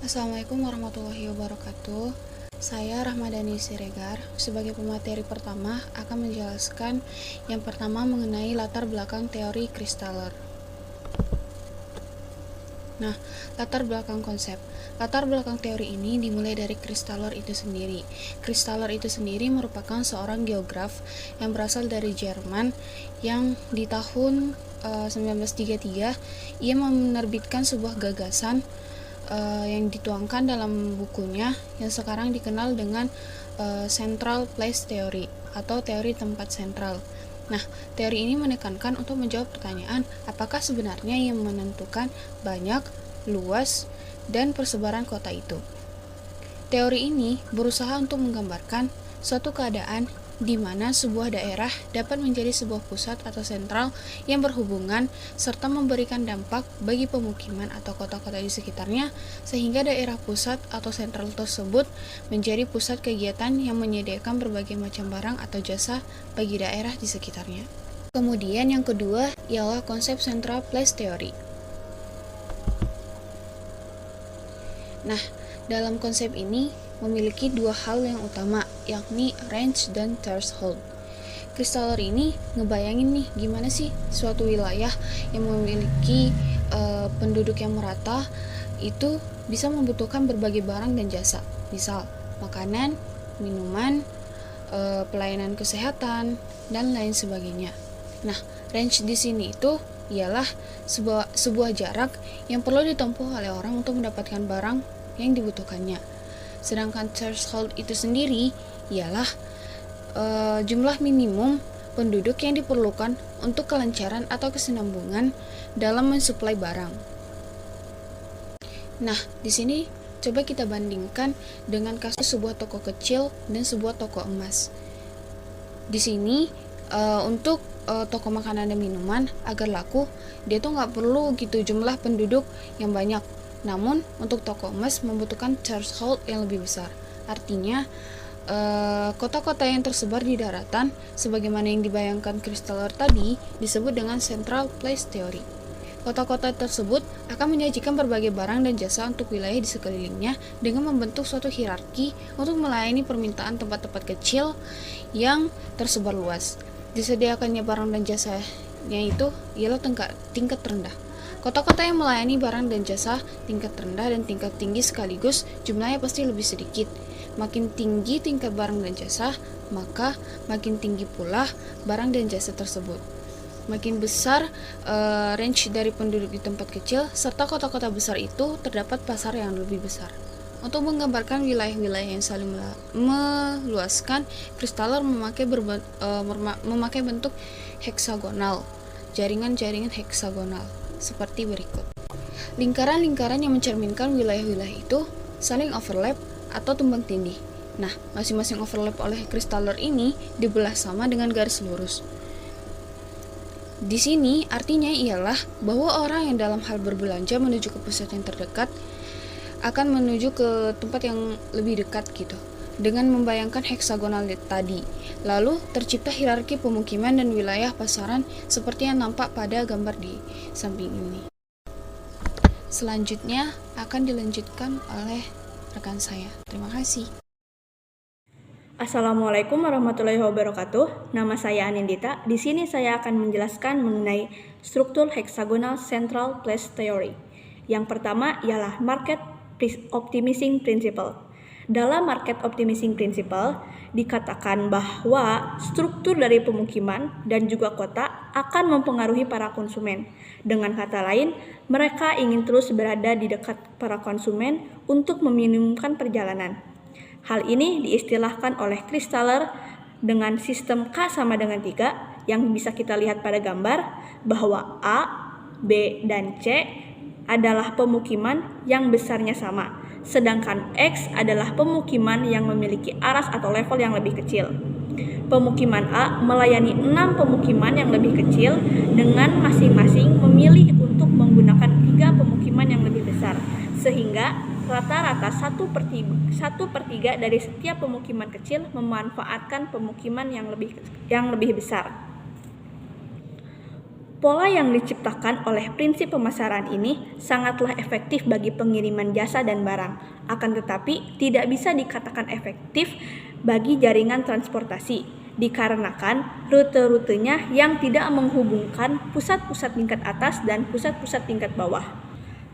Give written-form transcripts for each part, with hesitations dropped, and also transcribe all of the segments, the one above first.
Assalamualaikum warahmatullahi wabarakatuh. Saya Rahmadani Siregar. Sebagai pemateri pertama akan menjelaskan yang pertama mengenai latar belakang teori Kristaller. Nah, latar belakang konsep. Latar belakang teori ini dimulai dari Kristaller itu sendiri. Kristaller itu sendiri merupakan seorang geograf yang berasal dari Jerman yang di tahun 1933 ia menerbitkan sebuah gagasan yang dituangkan dalam bukunya yang sekarang dikenal dengan Central Place Theory atau teori tempat sentral. Nah, teori ini menekankan untuk menjawab pertanyaan apakah sebenarnya yang menentukan banyak, luas, dan persebaran kota itu. Teori ini berusaha untuk menggambarkan suatu keadaan di mana sebuah daerah dapat menjadi sebuah pusat atau sentral yang berhubungan serta memberikan dampak bagi pemukiman atau kota-kota di sekitarnya, sehingga daerah pusat atau sentral tersebut menjadi pusat kegiatan yang menyediakan berbagai macam barang atau jasa bagi daerah di sekitarnya. Kemudian yang kedua ialah konsep Central Place Theory. Nah, dalam konsep ini memiliki dua hal yang utama, yakni range dan threshold. Kristaller ini ngebayangin nih gimana sih suatu wilayah yang memiliki penduduk yang merata itu bisa membutuhkan berbagai barang dan jasa, misal makanan, minuman, pelayanan kesehatan, dan lain sebagainya. Nah, range di sini itu ialah sebuah jarak yang perlu ditempuh oleh orang untuk mendapatkan barang yang dibutuhkannya. Sedangkan threshold itu sendiri ialah jumlah minimum penduduk yang diperlukan untuk kelancaran atau kesinambungan dalam mensuplai barang. Nah, di sini coba kita bandingkan dengan kasus sebuah toko kecil dan sebuah toko emas. Di sini untuk toko makanan dan minuman agar laku, dia tuh nggak perlu gitu jumlah penduduk yang banyak. Namun untuk toko emas membutuhkan threshold yang lebih besar. Artinya kota-kota yang tersebar di daratan sebagaimana yang dibayangkan Kristaller tadi disebut dengan Central Place Theory. Kota-kota tersebut akan menyajikan berbagai barang dan jasa untuk wilayah di sekelilingnya dengan membentuk suatu hierarki untuk melayani permintaan tempat-tempat kecil yang tersebar luas. Disediakannya barang dan jasanya itu ialah tingkat rendah. Kota-kota yang melayani barang dan jasa tingkat rendah dan tingkat tinggi sekaligus jumlahnya pasti lebih sedikit. Makin tinggi tingkat barang dan jasa, maka makin tinggi pula barang dan jasa tersebut. Makin besar range dari penduduk di tempat kecil, serta kota-kota besar itu terdapat pasar yang lebih besar. Untuk menggambarkan wilayah-wilayah yang saling meluaskan, Kristaller memakai bentuk heksagonal, jaringan-jaringan heksagonal seperti berikut. Lingkaran-lingkaran yang mencerminkan wilayah-wilayah itu saling overlap atau tumpang tindih. Nah, masing-masing overlap oleh Kristaller ini dibelah sama dengan garis lurus. Di sini artinya ialah bahwa orang yang dalam hal berbelanja menuju ke pusat yang terdekat akan menuju ke tempat yang lebih dekat gitu, dengan membayangkan heksagonal tadi. Lalu tercipta hierarki pemukiman dan wilayah pasaran seperti yang nampak pada gambar di samping ini. Selanjutnya akan dilanjutkan oleh rekan saya. Terima kasih. Assalamualaikum warahmatullahi wabarakatuh. Nama saya Anindita. Di sini saya akan menjelaskan mengenai struktur hexagonal Central Place Theory. Yang pertama ialah Market Optimizing Principle. Dalam Market Optimizing Principle dikatakan bahwa struktur dari pemukiman dan juga kota akan mempengaruhi para konsumen. Dengan kata lain, mereka ingin terus berada di dekat para konsumen untuk meminimumkan perjalanan. Hal ini diistilahkan oleh Kristaller dengan sistem K sama dengan 3 yang bisa kita lihat pada gambar bahwa A, B, dan C adalah pemukiman yang besarnya sama, sedangkan X adalah pemukiman yang memiliki aras atau level yang lebih kecil. Pemukiman A melayani 6 pemukiman yang lebih kecil dengan masing-masing memilih untuk menggunakan 3 pemukiman yang lebih besar, sehingga rata-rata 1/3 dari setiap pemukiman kecil memanfaatkan pemukiman yang lebih besar. Pola yang diciptakan oleh prinsip pemasaran ini sangatlah efektif bagi pengiriman jasa dan barang, akan tetapi tidak bisa dikatakan efektif bagi jaringan transportasi, dikarenakan rute-rutenya yang tidak menghubungkan pusat-pusat tingkat atas dan pusat-pusat tingkat bawah.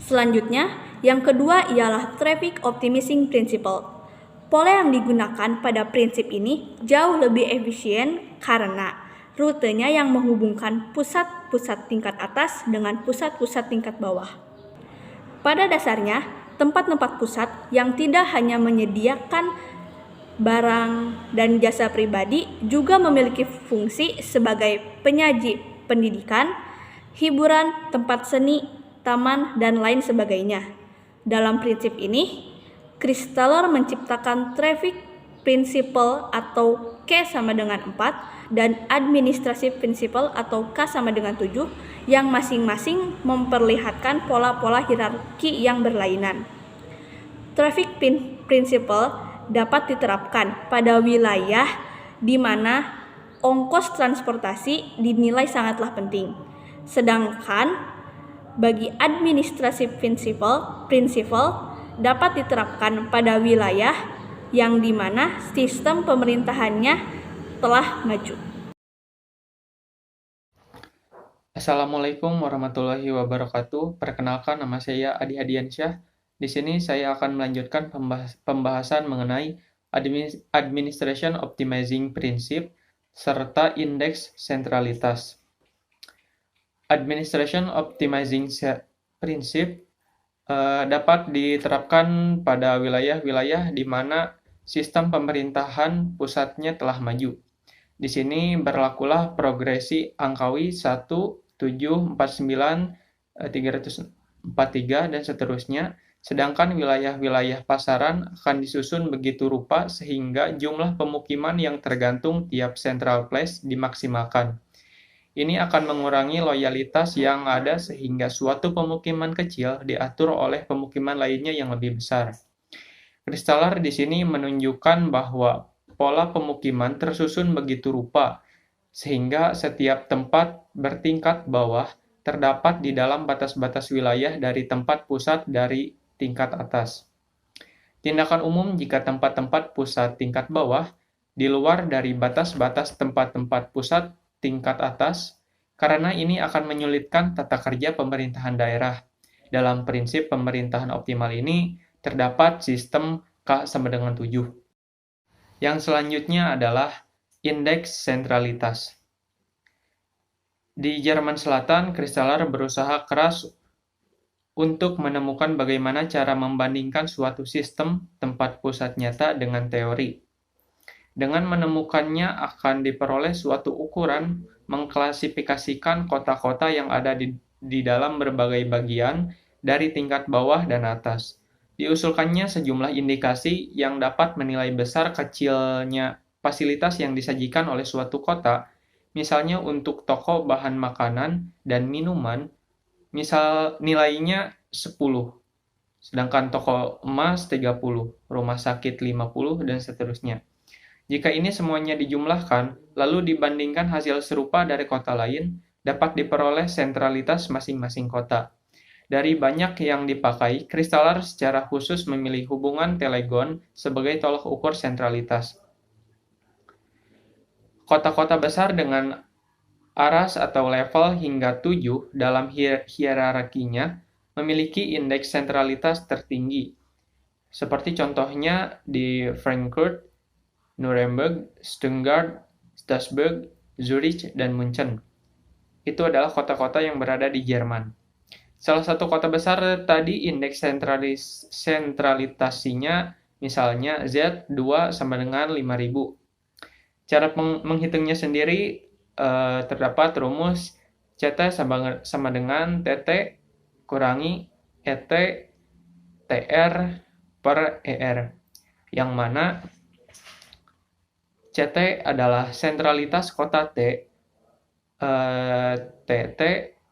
Selanjutnya, yang kedua ialah Traffic Optimizing Principle. Pola yang digunakan pada prinsip ini jauh lebih efisien karena rutenya yang menghubungkan pusat-pusat tingkat atas dengan pusat-pusat tingkat bawah. Pada dasarnya, tempat-tempat pusat yang tidak hanya menyediakan barang dan jasa pribadi juga memiliki fungsi sebagai penyaji pendidikan, hiburan, tempat seni, taman, dan lain sebagainya. Dalam prinsip ini, Christaller menciptakan Traffic Principle atau K sama dengan 4 dan Administrative Principle atau K sama dengan 7 yang masing-masing memperlihatkan pola-pola hierarki yang berlainan. Traffic Principle dapat diterapkan pada wilayah di mana ongkos transportasi dinilai sangatlah penting. Sedangkan bagi Administrative Principle dapat diterapkan pada wilayah yang di mana sistem pemerintahannya telah maju. Assalamualaikum warahmatullahi wabarakatuh. Perkenalkan, nama saya Adi Hadiansyah. Di sini saya akan melanjutkan pembahasan mengenai Administration Optimizing Principle serta indeks sentralitas. Administration Optimizing Principle dapat diterapkan pada wilayah-wilayah di mana sistem pemerintahan pusatnya telah maju. Di sini berlakulah progresi angkawi 1, 7, 49, 343, dan seterusnya, sedangkan wilayah-wilayah pasaran akan disusun begitu rupa sehingga jumlah pemukiman yang tergantung tiap central place dimaksimalkan. Ini akan mengurangi loyalitas yang ada sehingga suatu pemukiman kecil diatur oleh pemukiman lainnya yang lebih besar. Christaller di sini menunjukkan bahwa pola pemukiman tersusun begitu rupa sehingga setiap tempat bertingkat bawah terdapat di dalam batas-batas wilayah dari tempat pusat dari tingkat atas. Tindakan umum jika tempat-tempat pusat tingkat bawah di luar dari batas-batas tempat-tempat pusat tingkat atas, karena ini akan menyulitkan tata kerja pemerintahan daerah. Dalam prinsip pemerintahan optimal ini, terdapat sistem K sama dengan 7. Yang selanjutnya adalah indeks sentralitas. Di Jerman Selatan, Christaller berusaha keras untuk menemukan bagaimana cara membandingkan suatu sistem tempat pusat nyata dengan teori. Dengan menemukannya akan diperoleh suatu ukuran mengklasifikasikan kota-kota yang ada di dalam berbagai bagian dari tingkat bawah dan atas. Diusulkannya sejumlah indikasi yang dapat menilai besar kecilnya fasilitas yang disajikan oleh suatu kota, misalnya untuk toko bahan makanan dan minuman, misal nilainya 10, sedangkan toko emas 30, rumah sakit 50, dan seterusnya. Jika ini semuanya dijumlahkan, lalu dibandingkan hasil serupa dari kota lain, dapat diperoleh sentralitas masing-masing kota. Dari banyak yang dipakai, Christaller secara khusus memilih hubungan Telegon sebagai tolak ukur sentralitas. Kota-kota besar dengan aras atau level hingga 7 dalam hierarkinya memiliki indeks sentralitas tertinggi. Seperti contohnya di Frankfurt, Nuremberg, Stuttgart, Strasbourg, Zurich, dan München. Itu adalah kota-kota yang berada di Jerman. Salah satu kota besar tadi indeks sentralitasinya misalnya Z2 sama dengan 5.000. Cara menghitungnya sendiri terdapat rumus CT sama dengan TT kurangi ET TR per ER, yang mana CT adalah sentralitas kota T, TT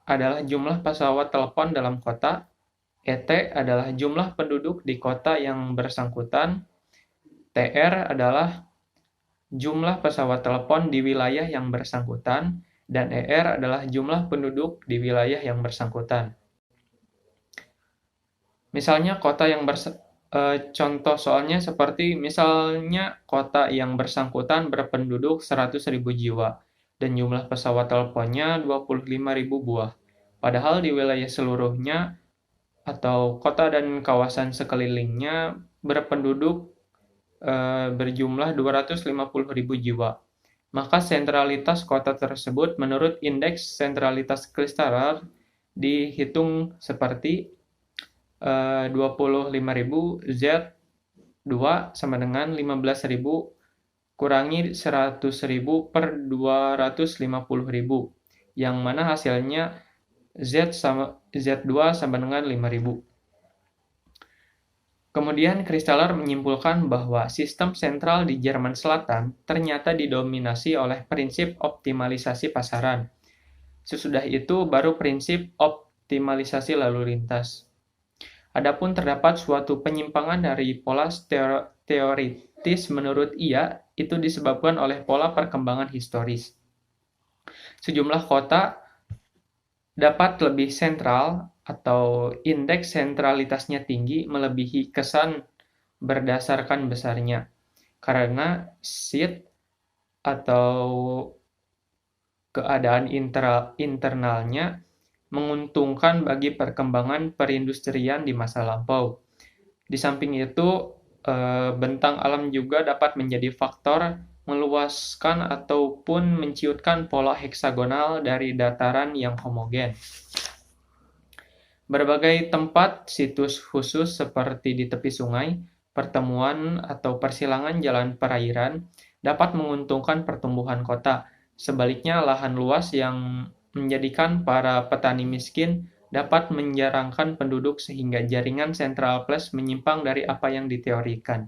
adalah jumlah pesawat telepon dalam kota, ET adalah jumlah penduduk di kota yang bersangkutan, TR adalah jumlah pesawat telepon di wilayah yang bersangkutan, dan ER adalah jumlah penduduk di wilayah yang bersangkutan. Misalnya contoh soalnya seperti misalnya kota yang bersangkutan berpenduduk 100.000 jiwa dan jumlah pesawat teleponnya 25.000 buah. Padahal di wilayah seluruhnya atau kota dan kawasan sekelilingnya berpenduduk berjumlah 250.000 jiwa. Maka sentralitas kota tersebut menurut indeks sentralitas Christaller dihitung seperti 25.000 Z2 sama dengan 15.000 kurangi 100.000 per 250.000, yang mana hasilnya Z2 sama dengan 5.000. Kemudian Christaller menyimpulkan bahwa sistem sentral di Jerman Selatan ternyata didominasi oleh prinsip optimalisasi pasaran. Sesudah itu baru prinsip optimalisasi lalu lintas. Adapun terdapat suatu penyimpangan dari pola teoritis menurut ia itu disebabkan oleh pola perkembangan historis. Sejumlah kota dapat lebih sentral atau indeks sentralitasnya tinggi melebihi kesan berdasarkan besarnya, karena seat atau keadaan internalnya menguntungkan bagi perkembangan perindustrian di masa lampau. Di samping itu, bentang alam juga dapat menjadi faktor meluaskan ataupun menciutkan pola heksagonal dari dataran yang homogen. Berbagai tempat situs khusus seperti di tepi sungai, pertemuan atau persilangan jalan perairan dapat menguntungkan pertumbuhan kota. Sebaliknya, lahan luas yang menjadikan para petani miskin dapat menjarangkan penduduk sehingga jaringan Central Place menyimpang dari apa yang diteorikan.